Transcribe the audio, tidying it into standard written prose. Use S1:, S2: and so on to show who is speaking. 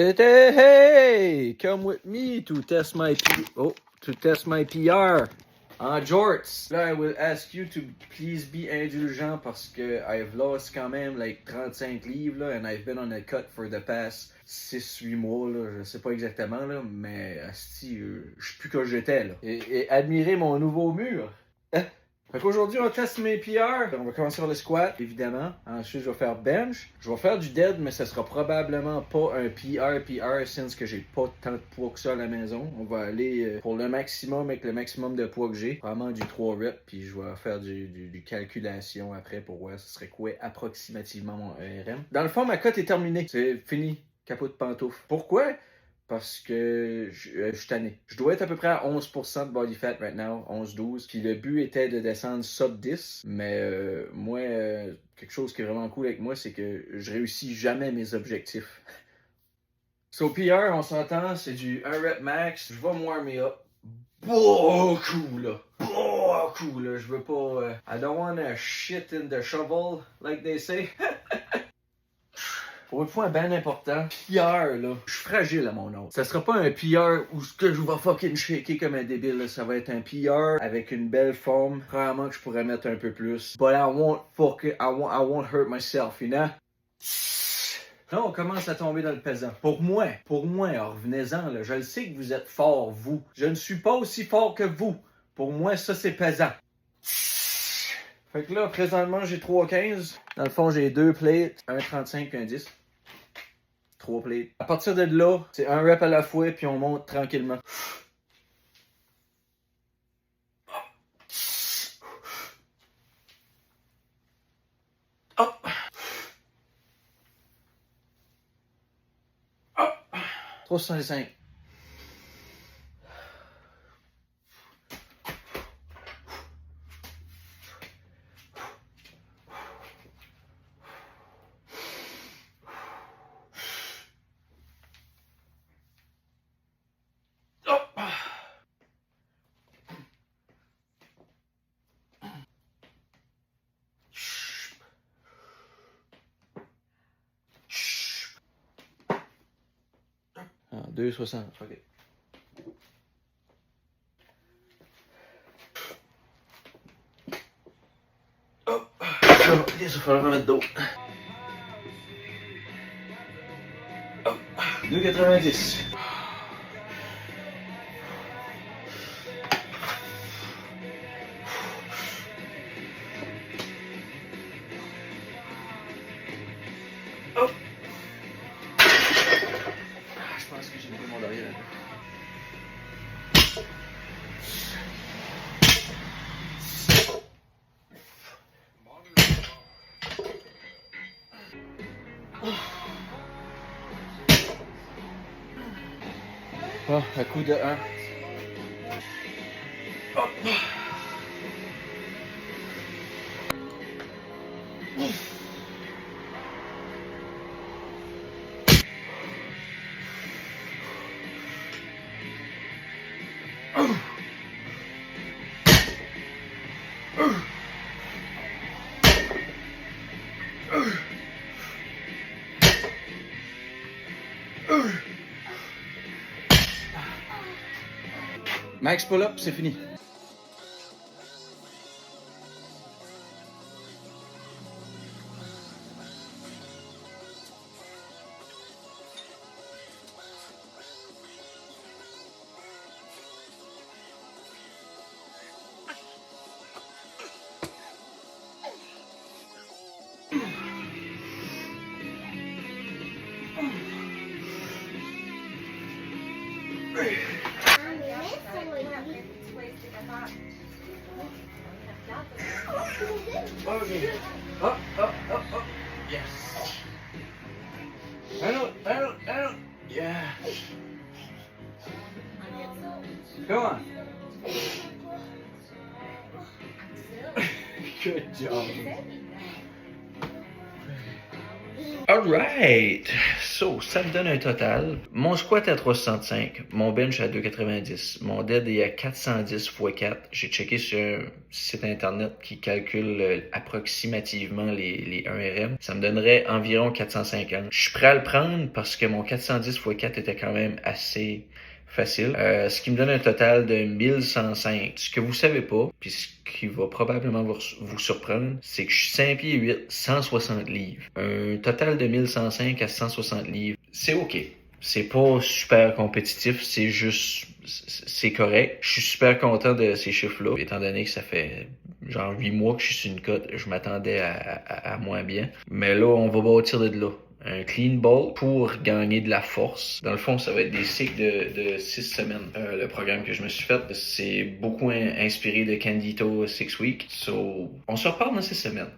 S1: Hey, come with me to test my PR. En jorts. Là, I will ask you to please be indulgent parce que I've lost quand même like 35 livres là, and I've been on a cut for the past 6-8 mois là, je sais pas exactement là, mais asti, je sais plus que j'étais là. Et admirez mon nouveau mur. Fait qu'aujourd'hui, on teste mes PR. On va commencer par le squat, évidemment. Ensuite, je vais faire bench. Je vais faire du dead, mais ça sera probablement pas un PR, since que j'ai pas tant de poids que ça à la maison. On va aller pour le maximum avec le maximum de poids que j'ai. Probablement du 3 reps, puis je vais faire du calculation après pour voir ce serait quoi approximativement mon RM. Dans le fond, ma cote est terminée. C'est fini. Capot de pantoufle. Pourquoi? Parce que je suis tanné. Je dois être à peu près à 11% de body fat right now, 11-12. Puis le but était de descendre sub 10. Mais moi, quelque chose qui est vraiment cool avec moi, c'est que je réussis jamais mes objectifs. So PR, on s'entend, c'est du 1 rep max. Je vais me warmer up. Beaucoup là. Beaucoup là. Je veux pas. I don't wanna shit in the shovel, like they say. Pour une fois, un ben important, PR, là, je suis fragile à mon âge. Ça sera pas un PR où ce que je vais fucking shaker comme un débile, là. Ça va être un PR avec une belle forme. Probablement que je pourrais mettre un peu plus. But I won't hurt myself, you know? Là, on commence à tomber dans le pesant. Pour moi, revenez-en, là. Je le sais que vous êtes fort, vous. Je ne suis pas aussi fort que vous. Pour moi, ça, c'est pesant. Fait que là, présentement, j'ai 3,15. Dans le fond, j'ai 2 plates, un 35 et un 10. 3 plates. À partir de là, c'est un rep à la fois, puis on monte tranquillement. Hop! Hop! 365. Ah, 2,60. OK. Hop! OK, ça va falloir mettre d'autres. Hop! 2,90. Hop! Je pense que j'ai mis mon derrière. Oh, un coup de 1. Hop! Max pull-up, c'est fini. Okay. Up. Yes. Down. Yeah. Come on. Good job.
S2: Alright! So, ça me donne un total. Mon squat est à 365, mon bench à 290, mon dead est à 410 x 4. J'ai checké sur un site internet qui calcule approximativement les 1RM. Ça me donnerait environ 450. Je suis prêt à le prendre parce que mon 410 x 4 était quand même assez facile. Ce qui me donne un total de 1105. Ce que vous savez pas, puis ce qui va probablement vous surprendre, c'est que je suis 5 pieds 8, 160 livres. Un total de 1105 à 160 livres, c'est OK. C'est pas super compétitif, c'est juste, c'est correct. Je suis super content de ces chiffres-là, étant donné que ça fait genre 8 mois que je suis sur une cote. Je m'attendais à moins bien. Mais là, on va bâtir de là. Un clean ball pour gagner de la force. Dans le fond, ça va être des cycles de 6 semaines. Le programme que je me suis fait, c'est beaucoup inspiré de Candito 6 Week. So, on se reparle dans 6 semaines.